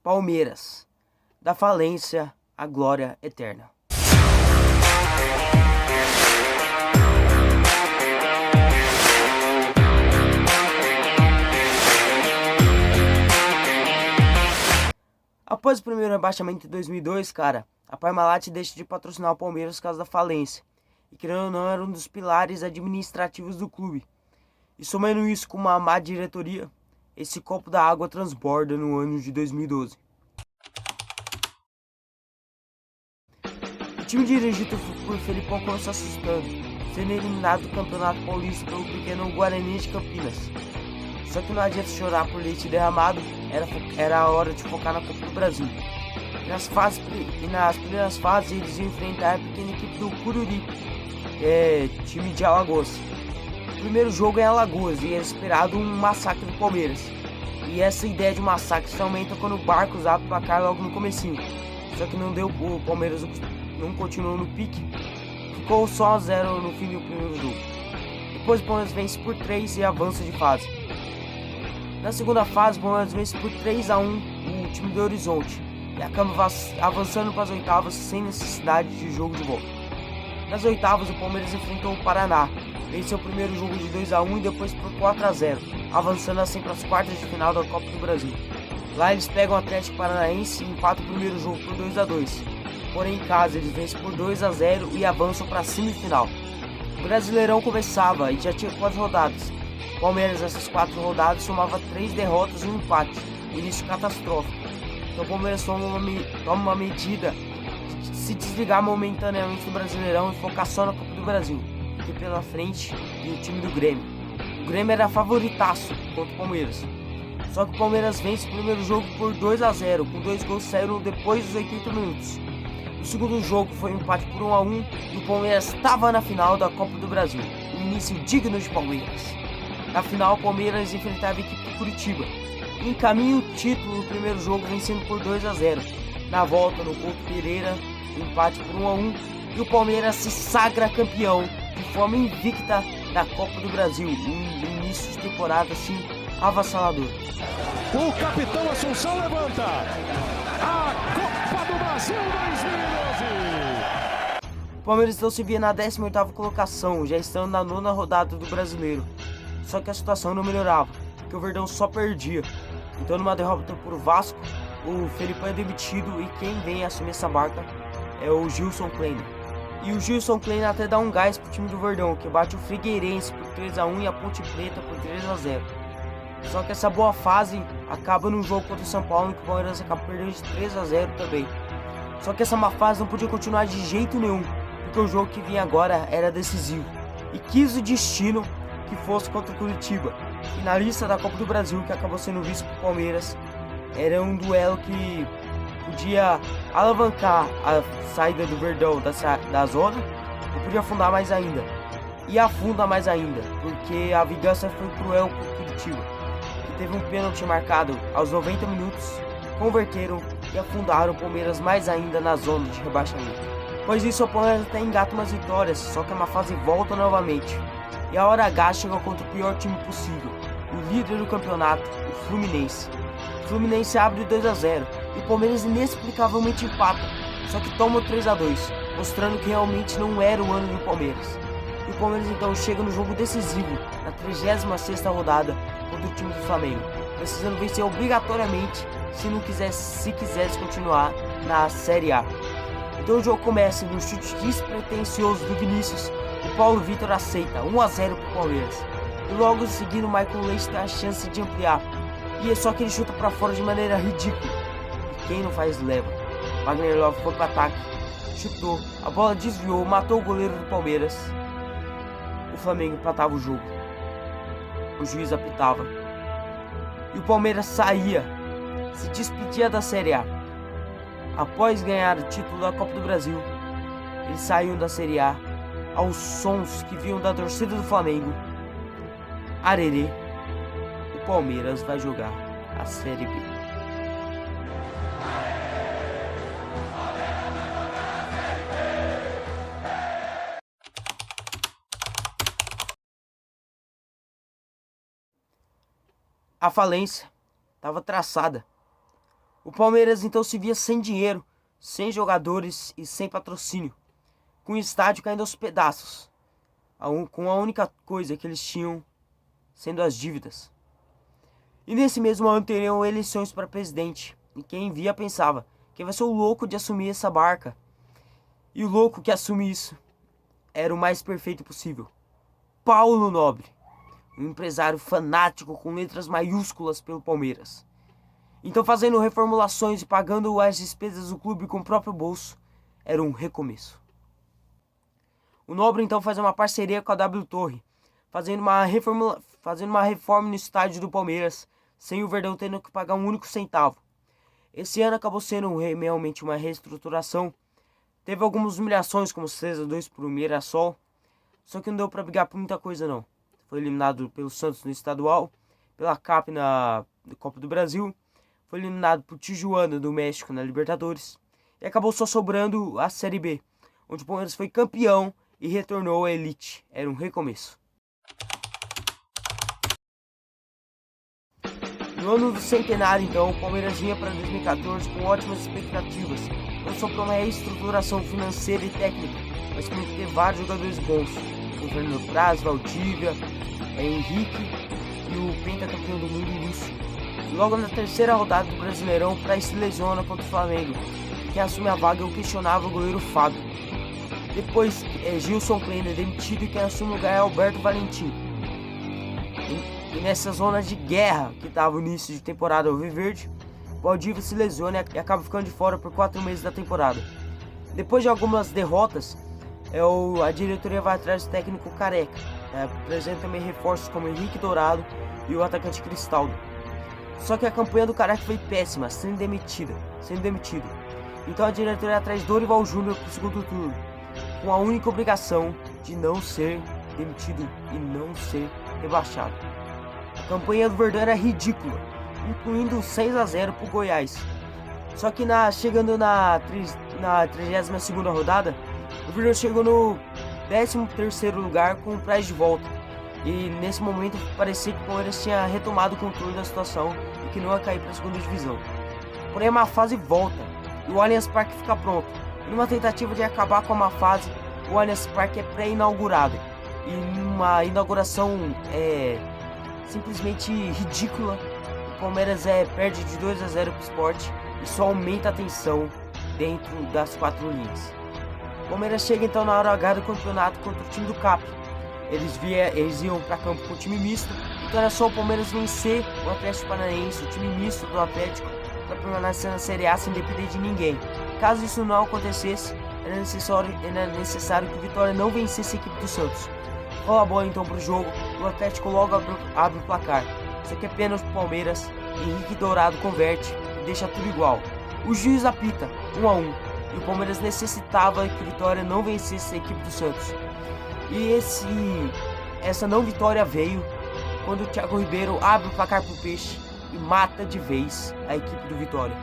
Palmeiras, da falência à glória eterna. Após o primeiro rebaixamento em 2002, cara, a Parmalat deixa de patrocinar o Palmeiras por causa da falência. E querendo ou não, era um dos pilares administrativos do clube. E somando isso com uma má diretoria, esse copo da água transborda no ano de 2012. O time dirigido por Felipão começou assustando, sendo eliminado do Campeonato Paulista pelo pequeno Guarani de Campinas. Só que não adianta chorar por leite derramado, era a hora de focar na Copa do Brasil. E nas primeiras fases eles iam enfrentar a pequena equipe do Cururipe, time de Alagoas. O primeiro jogo é em Alagoas e era esperado um massacre do Palmeiras. E essa ideia de massacre se aumenta quando o Barcos abre o placar logo no comecinho. Só que não deu, o Palmeiras não continuou no pique, ficou só 0 no fim do primeiro jogo. Depois o Palmeiras vence por 3 e avança de fase. Na segunda fase, o Palmeiras vence por 3-1 o time do Horizonte e acaba avançando para as oitavas sem necessidade de jogo de volta. Nas oitavas, o Palmeiras enfrentou o Paraná, venceu o primeiro jogo de 2-1 e depois por 4-0, avançando assim para as quartas de final da Copa do Brasil. Lá eles pegam o Atlético Paranaense e empatam o primeiro jogo por 2-2. Porém, em casa, eles vencem por 2-0 e avançam para a semifinal. O Brasileirão começava e já tinha 4 rodadas. O Palmeiras, nessas 4 rodadas, somava 3 derrotas e um empate, início catastrófico. Então o Palmeiras toma uma medida de se desligar momentaneamente do Brasileirão e focar só na Copa do Brasil, porque pela frente e o time do Grêmio. O Grêmio era favoritaço contra o Palmeiras. Só que o Palmeiras vence o primeiro jogo por 2-0, com 2 gols saíram depois dos 80 minutos. O segundo jogo foi um empate por 1-1 e o Palmeiras estava na final da Copa do Brasil, um início digno de Palmeiras. Na final, o Palmeiras enfrentava a equipe de Curitiba e encaminha o título no primeiro jogo vencendo por 2-0. Na volta, no Couto Pereira, empate por 1-1 e o Palmeiras se sagra campeão de forma invicta da Copa do Brasil, um início de temporada assim avassalador. O capitão Assunção levanta a Copa do Brasil 2012. O Palmeiras então se via na 18ª colocação, já estando na 9ª rodada do Brasileiro. Só que a situação não melhorava, porque o Verdão só perdia. Então numa derrota por Vasco, o Felipão é demitido e quem vem assumir essa barca é o Gilson Kleiner. E o Gilson Kleiner até dá um gás pro time do Verdão, que bate o Figueirense por 3-1 e a Ponte Preta por 3-0. Só que essa boa fase acaba no jogo contra o São Paulo, em que o Palmeiras acaba perdendo de 3-0 também. Só que essa má fase não podia continuar de jeito nenhum, porque o jogo que vinha agora era decisivo. E quis o destino que fosse contra o Curitiba, finalista da Copa do Brasil, que acabou sendo visto por Palmeiras. Era um duelo que podia alavancar a saída do Verdão da zona e podia afundar mais ainda. E afunda mais ainda, porque a vingança foi cruel para o Curitiba, que teve um pênalti marcado aos 90 minutos, converteram e afundaram o Palmeiras mais ainda na zona de rebaixamento. Pois isso, o Palmeiras até engata umas vitórias, só que a má fase volta novamente. E a hora H chega contra o pior time possível, o líder do campeonato, o Fluminense. O Fluminense abre 2-0 e o Palmeiras inexplicavelmente empata, só que toma 3-2, mostrando que realmente não era o ano do Palmeiras. E o Palmeiras então chega no jogo decisivo, na 36ª rodada, contra o time do Flamengo, precisando vencer obrigatoriamente se quisesse continuar na Série A. Então o jogo começa no chute despretensioso do Vinícius. O Paulo Vitor aceita 1-0 para o Palmeiras. E logo em seguida o Michael Leite tem a chance de ampliar. E é só que ele chuta para fora de maneira ridícula. E quem não faz leva. Wagner Love foi para ataque, chutou, a bola desviou, matou o goleiro do Palmeiras. O Flamengo empatava o jogo. O juiz apitava. E o Palmeiras saía, se despedia da Série A. Após ganhar o título da Copa do Brasil, eles saíam da Série A aos sons que vinham da torcida do Flamengo. Arerê, o Palmeiras vai jogar a Série B. A falência estava traçada. O Palmeiras então se via sem dinheiro, sem jogadores e sem patrocínio, com o estádio caindo aos pedaços, com a única coisa que eles tinham sendo as dívidas. E nesse mesmo ano teriam eleições para presidente, e quem via pensava: quem vai ser o louco de assumir essa barca? E o louco que assume isso era o mais perfeito possível: Paulo Nobre, um empresário fanático com letras maiúsculas pelo Palmeiras. Então, fazendo reformulações e pagando as despesas do clube com o próprio bolso, era um recomeço. O Nobre então faz uma parceria com a W Torre, fazendo uma reforma no estádio do Palmeiras, sem o Verdão tendo que pagar um único centavo. Esse ano acabou sendo realmente uma reestruturação. Teve algumas humilhações, como 6-2 para o Mirassol, só que não deu para brigar por muita coisa não. Foi eliminado pelo Santos no estadual, pela CAP na Copa do Brasil, foi eliminado por Tijuana do México na Libertadores, e acabou só sobrando a Série B, onde o Palmeiras foi campeão e retornou à elite. Era um recomeço. No ano do centenário, então, o Palmeiras vinha para 2014 com ótimas expectativas, não só para uma reestruturação financeira e técnica, mas também ter vários jogadores bons, como Fernando Praz, Valdívia, Henrique e o pentacampeão do mundo, Lúcio. E logo na terceira rodada do Brasileirão, Praz se lesiona contra o Flamengo, e quem assume a vaga é o questionável goleiro Fábio. Depois, Gilson Kleiner é demitido e quem assume o lugar é Alberto Valentim. E nessa zona de guerra que estava no início de temporada alviverde, Valdívia se lesiona e acaba ficando de fora por 4 meses da temporada. Depois de algumas derrotas, a diretoria vai atrás do técnico Careca. Apresenta também reforços como Henrique Dourado e o atacante Cristaldo. Só que a campanha do Careca foi péssima, sendo demitido. Então a diretoria atrás Dorival Júnior para o segundo turno, com a única obrigação de não ser demitido e não ser rebaixado. A campanha do Verdão era ridícula, incluindo 6-0 para o Goiás. Só que chegando na 32ª rodada, o Verdão chegou no 13º lugar com o Praz de volta. E nesse momento parecia que o Palmeiras tinha retomado o controle da situação e que não ia cair para a segunda divisão. Porém a má fase volta e o Allianz Parque fica pronto. E numa tentativa de acabar com a má fase, o Allianz Parque é pré-inaugurado. E numa inauguração simplesmente ridícula, o Palmeiras perde de 2-0 para o Sport e só aumenta a tensão dentro das 4 linhas. O Palmeiras chega então na hora H do campeonato contra o time do CAP. Eles iam para campo com o time misto, então era só o Palmeiras vencer o Atlético Paranaense, o time misto do Atlético, para permanecer na Série A sem depender de ninguém. Caso isso não acontecesse, era necessário que o Vitória não vencesse a equipe do Santos. Rola a bola então para o jogo, o Atlético logo abre o placar. Só que é pênalti pro Palmeiras, Henrique Dourado converte e deixa tudo igual. O juiz apita 1-1 e o Palmeiras necessitava que o Vitória não vencesse a equipe do Santos. E essa não vitória veio quando o Thiago Ribeiro abre o placar pro Peixe e mata de vez a equipe do Vitória.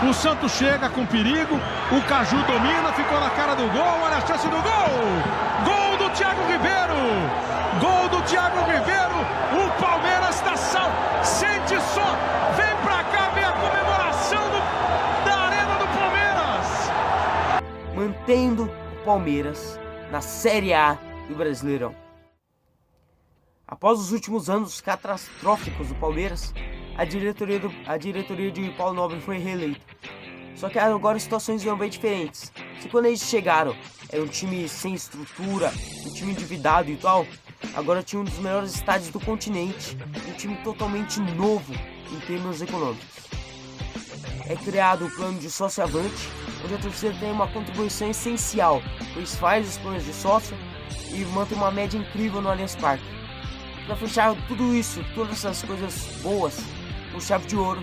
O Santos chega com perigo, o Caju domina, ficou na cara do gol, olha a chance do gol! Gol do Thiago Ribeiro! Gol do Thiago Ribeiro! O Palmeiras tá sente só, vem pra cá ver a comemoração da Arena do Palmeiras! Mantendo o Palmeiras na Série A do Brasileirão. Após os últimos anos catastróficos do Palmeiras, a diretoria de Paulo Nobre foi reeleita. Só que agora as situações eram bem diferentes. Se quando eles chegaram era um time sem estrutura, um time endividado e tal, agora tinha um dos melhores estádios do continente, um time totalmente novo em termos econômicos. É criado o plano de sócio-avante, onde a torcida tem uma contribuição essencial, pois faz os planos de sócio e mantém uma média incrível no Allianz Parque. Para fechar tudo isso, todas essas coisas boas, com chave de ouro,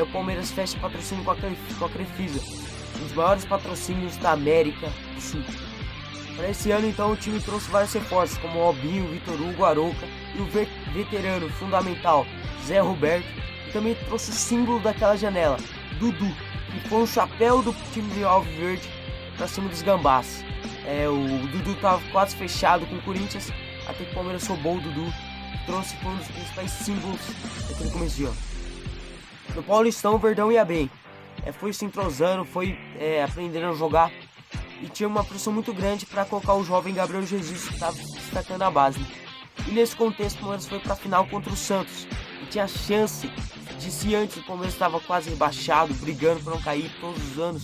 o Palmeiras fecha patrocínio com a Crefisa, um dos maiores patrocínios da América do Sul. Para esse ano, então, o time trouxe vários reforços, como o Albinho, o Vitor Hugo, Arouca e o veterano fundamental Zé Roberto, e também trouxe o símbolo daquela janela, Dudu, que foi um chapéu do time de Alviverde para cima dos Gambás. O Dudu estava quase fechado com o Corinthians, até que o Palmeiras roubou o Dudu, trouxe foi um dos principais símbolos daquele começo de ano. No Paulistão o Verdão ia bem, foi se entrosando, foi aprendendo a jogar e tinha uma pressão muito grande para colocar o jovem Gabriel Jesus, que estava se destacando na base. E nesse contexto o Palmeiras foi para a final contra o Santos e tinha a chance de, se antes o Palmeiras estava quase rebaixado, brigando para não cair todos os anos,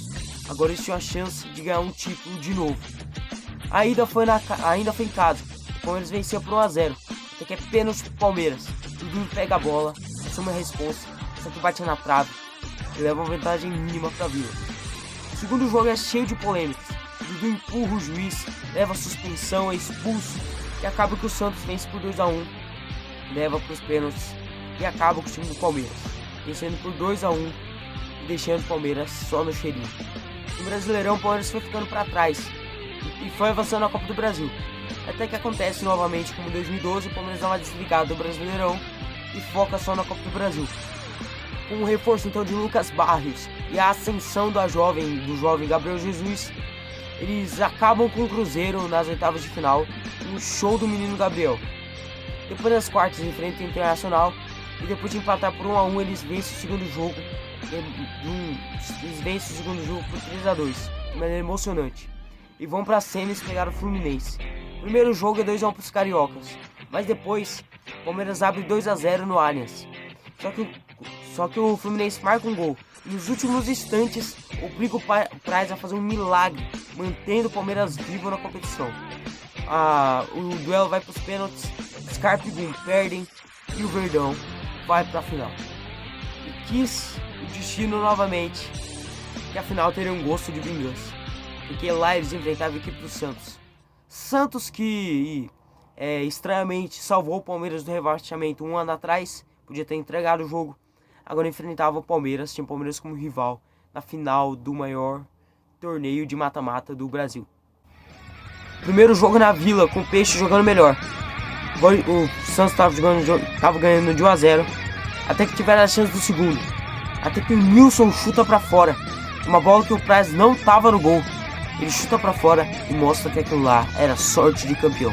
agora eles tinham a chance de ganhar um título de novo. Ainda foi em casa, o Palmeiras venceu por 1-0, até que é pênalti pro Palmeiras. Dudu pega a bola, assume a responsa, só que bate na trave e leva uma vantagem mínima pra Vila. O segundo jogo é cheio de polêmicas. Dudu empurra o juiz, leva suspensão, é expulso e acaba que o Santos vence por 2-1, leva pros pênaltis e acaba com o time do Palmeiras, vencendo por 2-1 e deixando o Palmeiras só no cheirinho. No Brasileirão o Palmeiras foi ficando para trás e foi avançando na Copa do Brasil. Até que acontece novamente como em 2012, o Palmeiras dá uma desligada do Brasileirão e foca só na Copa do Brasil. Com o reforço então de Lucas Barrios e a ascensão do jovem Gabriel Jesus, eles acabam com o Cruzeiro nas oitavas de final, um show do menino Gabriel. Depois das quartas enfrentam o Internacional e depois de empatar por 1-1 eles vencem o segundo jogo. Eles vencem o segundo jogo por 3-2, de maneira emocionante. E vão para semis pegar o Fluminense. O primeiro jogo é 2-1 para os cariocas, mas depois o Palmeiras abre 2-0 no Allianz. Só que o Fluminense marca um gol e nos últimos instantes obriga o Praz a fazer um milagre, mantendo o Palmeiras vivo na competição. O duelo vai para os pênaltis, Scarpa e Gum perdem e o Verdão vai para a final. E quis o destino novamente que a final teria um gosto de vingança, porque lá eles enfrentavam a equipe do Santos. Santos que estranhamente salvou o Palmeiras do rebaixamento um ano atrás, podia ter entregado o jogo, agora enfrentava o Palmeiras, tinha o Palmeiras como rival na final do maior torneio de mata-mata do Brasil. Primeiro jogo na Vila, com o Peixe jogando melhor. O Santos estava ganhando de 1-0, até que tiveram a chance do segundo. Até que o Nilson chuta pra fora, uma bola que o Praz não estava no gol. Ele chuta pra fora e mostra que aquilo lá era sorte de campeão.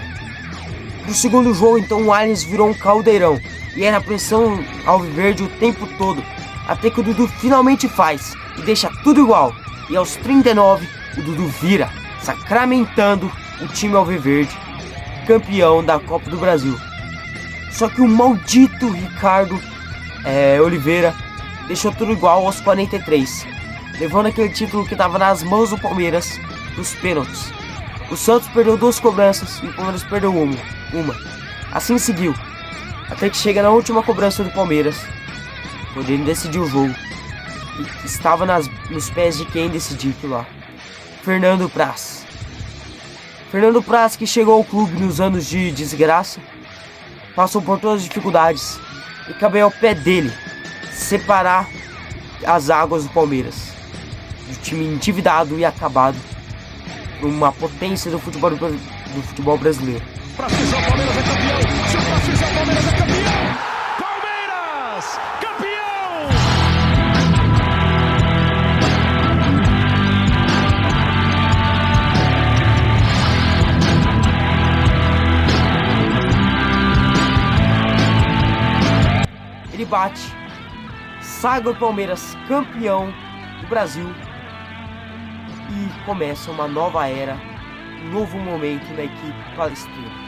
No segundo jogo, então, o Allianz virou um caldeirão e era pressão alviverde o tempo todo, até que o Dudu finalmente faz e deixa tudo igual. E aos 39, o Dudu vira, sacramentando o time alviverde, campeão da Copa do Brasil. Só que o maldito Ricardo Oliveira deixou tudo igual aos 43, levando aquele título que estava nas mãos do Palmeiras dos pênaltis. O Santos perdeu 2 cobranças e o Palmeiras perdeu uma. Assim seguiu, até que chega na última cobrança do Palmeiras, onde ele decidiu o jogo. E estava nos pés de quem decidiu aquilo lá: Fernando Praz. Fernando Praz, que chegou ao clube nos anos de desgraça, passou por todas as dificuldades e cabe ao pé dele separar as águas do Palmeiras, do time endividado e acabado, por uma potência do futebol brasileiro. Pra fizer o Palmeiras é campeão! Se o Praz fizer o Palmeiras é campeão! Palmeiras! Campeão! Ele bate, saga o Palmeiras campeão do Brasil e começa uma nova era, um novo momento na equipe palestrina.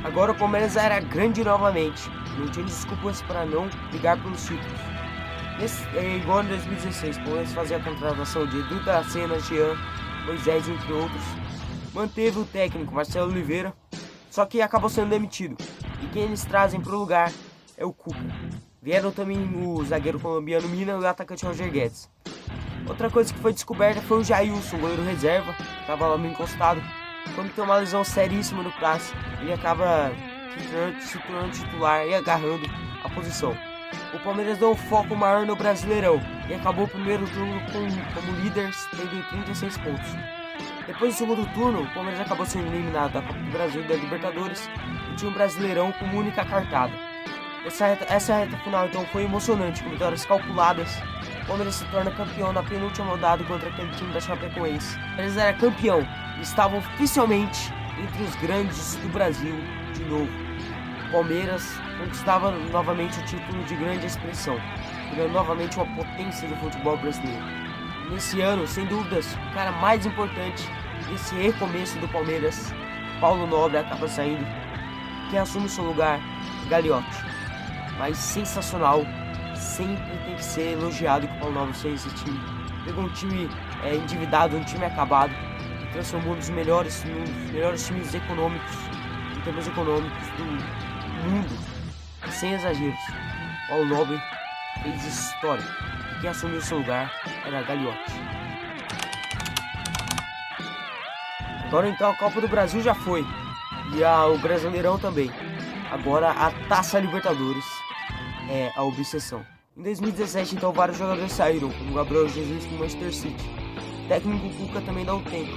Agora o Palmeiras era grande novamente, não tinha desculpas para não brigar pelos títulos. Igual em 2016, o Palmeiras fazia a contratação de Edu da Sena, Jean, Moisés, entre outros. Manteve o técnico Marcelo Oliveira, só que acabou sendo demitido. E quem eles trazem para o lugar é o Cuca. Vieram também o zagueiro colombiano Mina e o atacante Roger Guedes. Outra coisa que foi descoberta foi o Jailson, goleiro reserva, que estava lá meio encostado. Quando tem uma lesão seríssima no Praz, ele acaba se tornando titular e agarrando a posição. O Palmeiras deu um foco maior no Brasileirão e acabou o primeiro turno como líder, tendo 36 pontos. Depois do segundo turno, o Palmeiras acabou sendo eliminado da Copa do Brasil e da Libertadores e tinha um Brasileirão como única cartada. Essa reta final então foi emocionante, com vitórias calculadas. O Palmeiras se torna campeão na penúltima rodada contra aquele time da Chapecoense. O Palmeiras era campeão e estava oficialmente entre os grandes do Brasil de novo. O Palmeiras conquistava novamente o título de grande expressão, virando novamente uma potência do futebol brasileiro. Nesse ano, sem dúvidas, o cara mais importante desse recomeço do Palmeiras, Paulo Nobre, acaba saindo. Quem assume seu lugar, Gagliotti. Mas sensacional, sempre tem que ser elogiado que o Paulo Nobre fez esse time. Pegou um time endividado, um time acabado, e transformou nos melhores times econômicos, em termos econômicos do mundo, sem exageros. Paulo Nobre fez história, e quem assumiu seu lugar era Gagliotti. Agora então a Copa do Brasil já foi, e o Brasileirão também. Agora a Taça Libertadores é a obsessão. Em 2017 então vários jogadores saíram, como Gabriel Jesus com o Manchester City. O técnico Cuca também dá um tempo,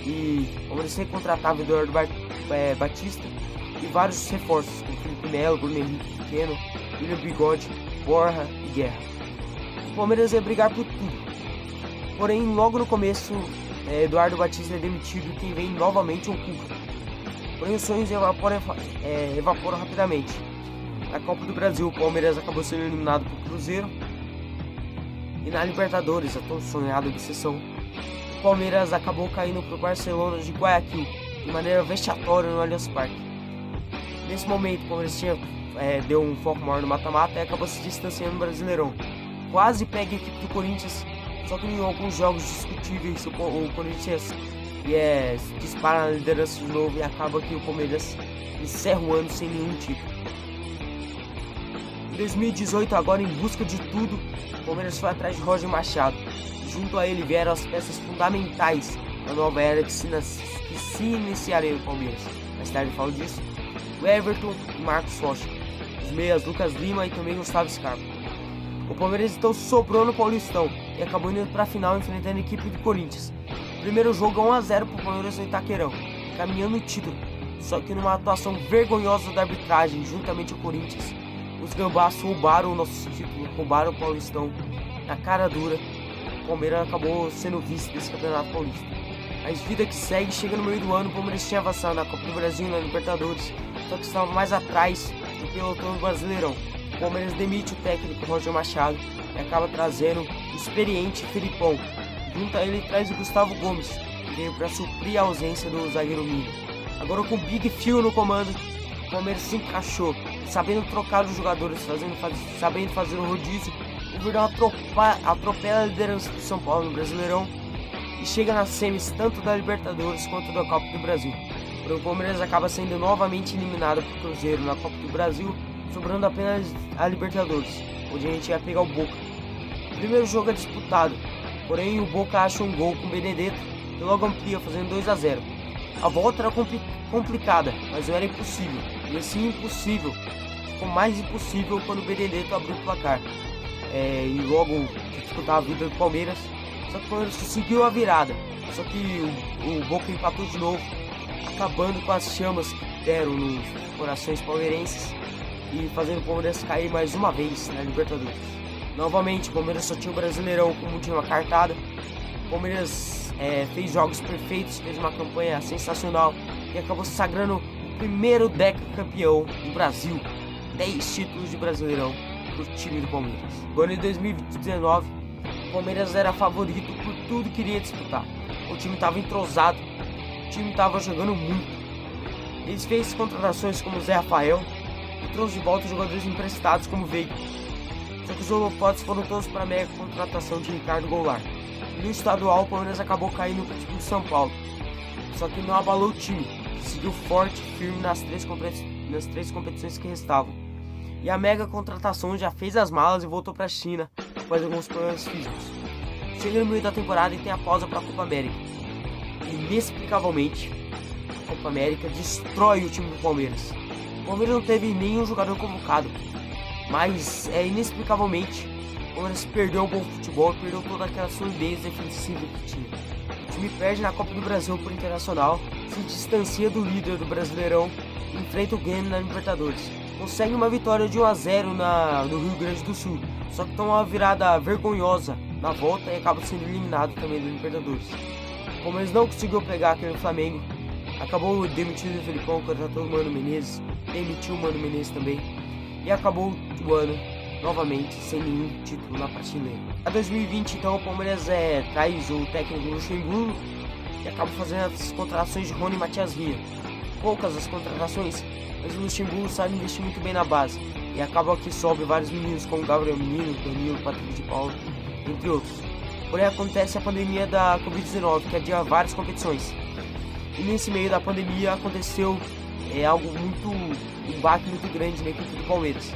e como ele contratava Eduardo Batista e vários reforços, como Felipe Melo, Bruno Henrique Pequeno, William Bigode, Borja e Guerra. O Palmeiras ia brigar por tudo. Porém, logo no começo, Eduardo Batista é demitido e quem vem novamente é o Cuca. Porém, os sonhos evaporam rapidamente. Na Copa do Brasil, o Palmeiras acabou sendo eliminado por Cruzeiro. E na Libertadores, a tão sonhada obsessão, o Palmeiras acabou caindo para o Barcelona de Guayaquil de maneira vexatória no Allianz Parque. Nesse momento, o Palmeiras deu um foco maior no mata-mata e acabou se distanciando no Brasileirão. Quase pega a equipe do Corinthians, só que em alguns jogos discutíveis o Corinthians dispara na liderança de novo e acaba que o Palmeiras encerra o ano sem nenhum título. Em 2018, agora em busca de tudo, o Palmeiras foi atrás de Roger Machado. Junto a ele vieram as peças fundamentais da nova era que se iniciaria no Palmeiras. Mais tarde eu falo disso. O Everton e Marcos Rocha. Os meias Lucas Lima e também Gustavo Scarpa. O Palmeiras então sobrou no Paulistão e acabou indo para a final enfrentando a equipe do Corinthians. O primeiro jogo 1-0 para o Palmeiras no Itaquerão, caminhando o título. Só que numa atuação vergonhosa da arbitragem, juntamente ao Corinthians, os gambás roubaram o nosso título, roubaram o Paulistão na cara dura. O Palmeiras acabou sendo vice desse Campeonato Paulista. Mas vida que segue, chega no meio do ano, o Palmeiras tinha avançado na Copa do Brasil, na Libertadores, só que estava mais atrás do pelotão do Brasileirão. O Palmeiras demite o técnico Roger Machado e acaba trazendo o experiente Felipão. Junto a ele traz o Gustavo Gomes, que veio para suprir a ausência do zagueiro Mino. Agora com o Big Phil no comando, o Palmeiras se encaixou, sabendo trocar os jogadores, sabendo fazer o rodízio. O Verdão atropela a liderança do São Paulo no Brasileirão e chega nas semis tanto da Libertadores quanto da Copa do Brasil. O Palmeiras acaba sendo novamente eliminado por Cruzeiro na Copa do Brasil, sobrando apenas a Libertadores, onde a gente ia pegar o Boca. O primeiro jogo é disputado, porém o Boca acha um gol com o Benedetto e logo amplia, fazendo 2-0. A volta era complicada, mas não era impossível. E esse impossível ficou mais impossível quando o Benedetto abriu o placar. E logo dificultava a vida do Palmeiras. Só que o Palmeiras conseguiu a virada. Só que o Boca empatou de novo, acabando com as chamas que deram nos corações palmeirenses e fazendo o Palmeiras cair mais uma vez na Libertadores. Novamente, o Palmeiras só tinha o Brasileirão como última cartada. O Palmeiras fez jogos perfeitos, fez uma campanha sensacional e acabou se sagrando o primeiro decacampeão do Brasil. 10 títulos de Brasileirão pro time do Palmeiras. Agora em 2019, o Palmeiras era favorito por tudo que iria disputar. O time estava entrosado, o time estava jogando muito. Eles fez contratações como Zé Rafael e trouxe de volta jogadores emprestados como Veiga. Só que os holofotes foram todos para a mega contratação de Ricardo Goulart. E no estadual, o Palmeiras acabou caindo para o time de São Paulo. Só que não abalou o time, que seguiu forte e firme nas três competições que restavam. E a mega contratação já fez as malas e voltou para a China após alguns problemas físicos. Chega no meio da temporada e tem a pausa para a Copa América. Inexplicavelmente, a Copa América destrói o time do Palmeiras. O Palmeiras não teve nenhum jogador convocado, mas inexplicavelmente o Palmeiras perdeu o bom futebol e perdeu toda aquela solidez defensiva que tinha. O time perde na Copa do Brasil por Internacional, se distancia do líder do Brasileirão e enfrenta o Grêmio na Libertadores. Consegue uma vitória de 1-0 no Rio Grande do Sul, só que toma uma virada vergonhosa na volta e acaba sendo eliminado também da Libertadores. O Palmeiras não conseguiu pegar aquele Flamengo acabou demitindo o Felipão, contratou o Mano Menezes, demitiu o Mano Menezes também, e acabou o ano novamente sem nenhum título na prateleira. A 2020 então o Palmeiras traz o técnico Luxemburgo e acaba fazendo as contratações de Rony e Matias Ria. Poucas as contratações, mas o Luxemburgo sabe investir muito bem na base e acaba que sobe vários meninos como Gabriel Menino, Danilo, Patrick de Paula, entre outros. Porém acontece a pandemia da Covid-19 que adia várias competições. E nesse meio da pandemia aconteceu um baque muito grande na equipe do Palmeiras.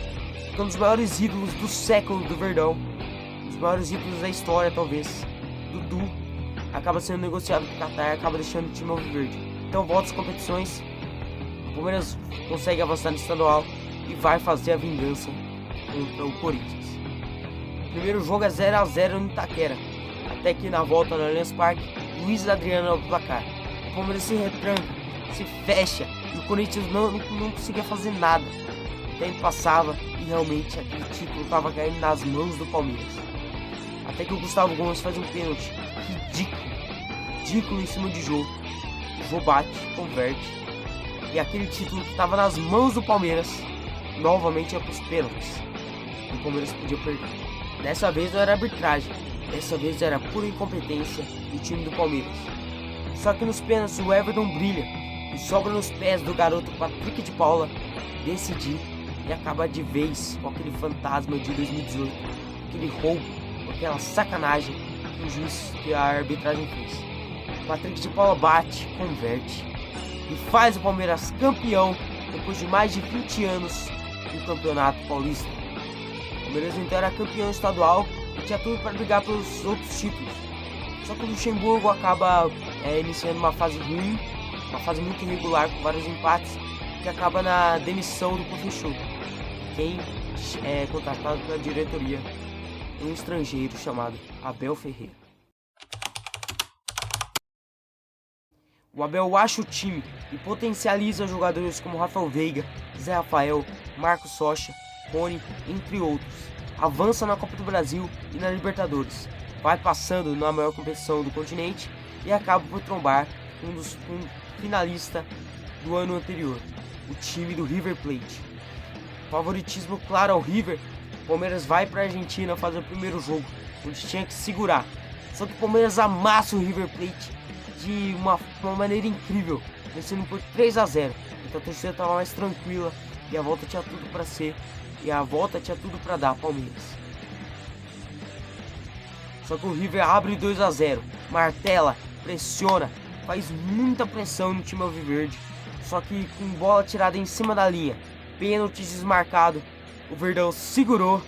Um dos maiores ídolos do século do Verdão, um dos maiores ídolos da história talvez, Dudu, acaba sendo negociado para o Qatar e acaba deixando o time alviverde. Então volta às competições, o Palmeiras consegue avançar no estadual e vai fazer a vingança contra o Corinthians. O primeiro jogo é 0-0 no Itaquera, até que na volta no Allianz Parque, Luiz Adriano abre o placar. O Palmeiras se retranca, se fecha e o Corinthians não conseguia fazer nada. O tempo passava e realmente aquele título estava caindo nas mãos do Palmeiras. Até que o Gustavo Gomes faz um pênalti ridículo em cima de Jô. Jô bate, converte. E aquele título que estava nas mãos do Palmeiras novamente ia para os pênaltis. E o Palmeiras podia perder. Dessa vez não era arbitragem, dessa vez era pura incompetência do time do Palmeiras. Só que nos pênaltis o Everton brilha e sobra nos pés do garoto Patrick de Paula decidir e acabar de vez com aquele fantasma de 2018, aquele roubo, aquela sacanagem que a arbitragem fez. Patrick de Paula bate, converte e faz o Palmeiras campeão depois de mais de 20 anos no Campeonato Paulista. O Palmeiras então era campeão estadual e tinha tudo para brigar pelos outros títulos. Só que o Luxemburgo acaba iniciando uma fase ruim, uma fase muito irregular com vários empates, que acaba na demissão do professor. Quem é contratado pela diretoria é um estrangeiro chamado Abel Ferreira. O Abel acha o time e potencializa jogadores como Rafael Veiga, Zé Rafael, Marcos Rocha, Rony, entre outros. Avança na Copa do Brasil e na Libertadores. Vai passando na maior competição do continente e acaba por trombar um finalista do ano anterior, o time do River Plate. Favoritismo claro ao River, o Palmeiras vai para a Argentina fazer o primeiro jogo, onde tinha que segurar. Só que o Palmeiras amassa o River Plate de uma maneira incrível, vencendo por 3-0. Então a torcida estava mais tranquila e a volta tinha tudo para dar Palmeiras. Só que o River abre 2-0, martela, pressiona, faz muita pressão no time alviverde. Só que com bola tirada em cima da linha, pênalti desmarcado, o Verdão segurou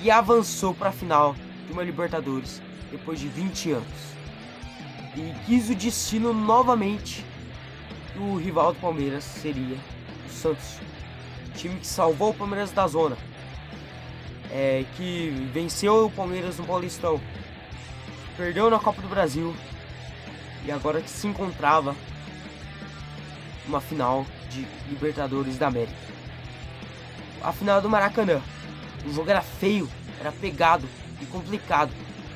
e avançou para a final de uma Libertadores depois de 20 anos. E quis o destino novamente que o rival do Palmeiras seria o Santos, o time que salvou o Palmeiras da zona, que venceu o Palmeiras no Paulistão, perdeu na Copa do Brasil e agora que se encontrava numa final de Libertadores da América. A final do Maracanã, o jogo era feio, era pegado e complicado,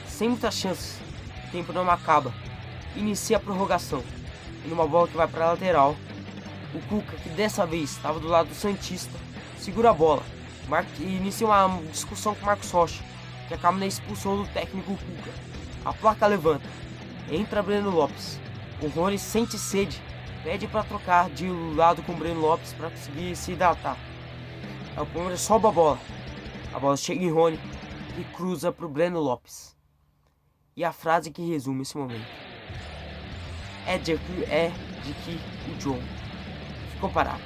sem muitas chances. O tempo não acaba, inicia a prorrogação e numa bola que vai para a lateral, o Cuca, que dessa vez estava do lado do santista, segura a bola e inicia uma discussão com o Marcos Rocha, que acaba na expulsão do técnico Cuca. A placa levanta, entra Breno Lopes, o Rony sente sede, pede para trocar de lado com o Breno Lopes para conseguir se hidratar. Aí o Palmeiras sobe a bola chega em Rony e cruza para o Breno Lopes. E a frase que resume esse momento é de que o John ficou parado.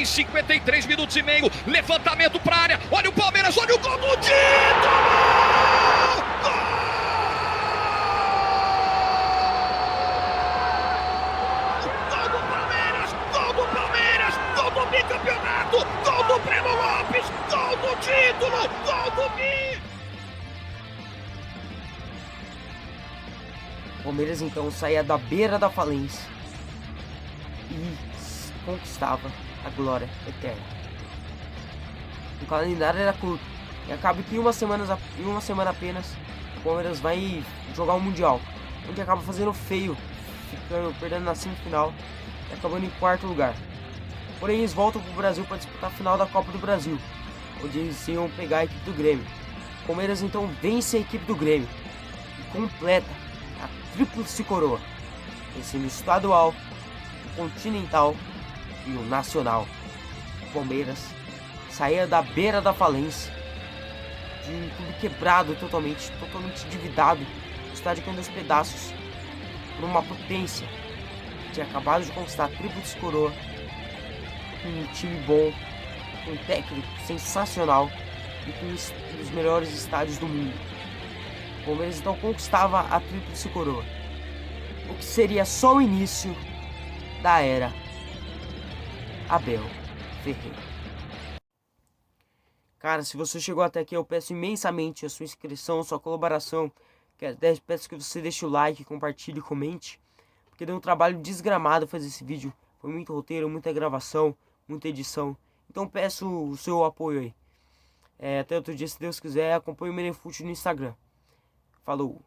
53 minutos e meio, levantamento para a área, olha o Palmeiras, olha o gol do título! Campeonato, gol do Breno Lopes, gol do título, gol do bi. O Palmeiras então saía da beira da falência e conquistava a glória eterna. O calendário era curto e acaba que em uma semana apenas o Palmeiras vai jogar um Mundial, onde acaba fazendo feio perdendo na semifinal e acabando em quarto lugar. Porém, eles voltam para o Brasil para disputar a final da Copa do Brasil, onde eles iam pegar a equipe do Grêmio. O Palmeiras então vence a equipe do Grêmio e completa a tríplice coroa, vencendo o estadual, o continental e o nacional. O Palmeiras saía da beira da falência, de um clube quebrado totalmente endividado, o estádio caindo aos pedaços, por uma potência que tinha acabado de conquistar a tríplice coroa, com um time bom, com um técnico sensacional e com um dos melhores estádios do mundo. O Palmeiras então conquistava a tríplice coroa, o que seria só o início da era Abel Ferreira. Cara, se você chegou até aqui, eu peço imensamente a sua inscrição, a sua colaboração. Peço que você deixe o like, compartilhe e comente, porque deu um trabalho desgramado fazer esse vídeo. Foi muito roteiro, muita gravação, muita edição. Então peço o seu apoio aí. Até outro dia, se Deus quiser, acompanhe o Menefute no Instagram. Falou!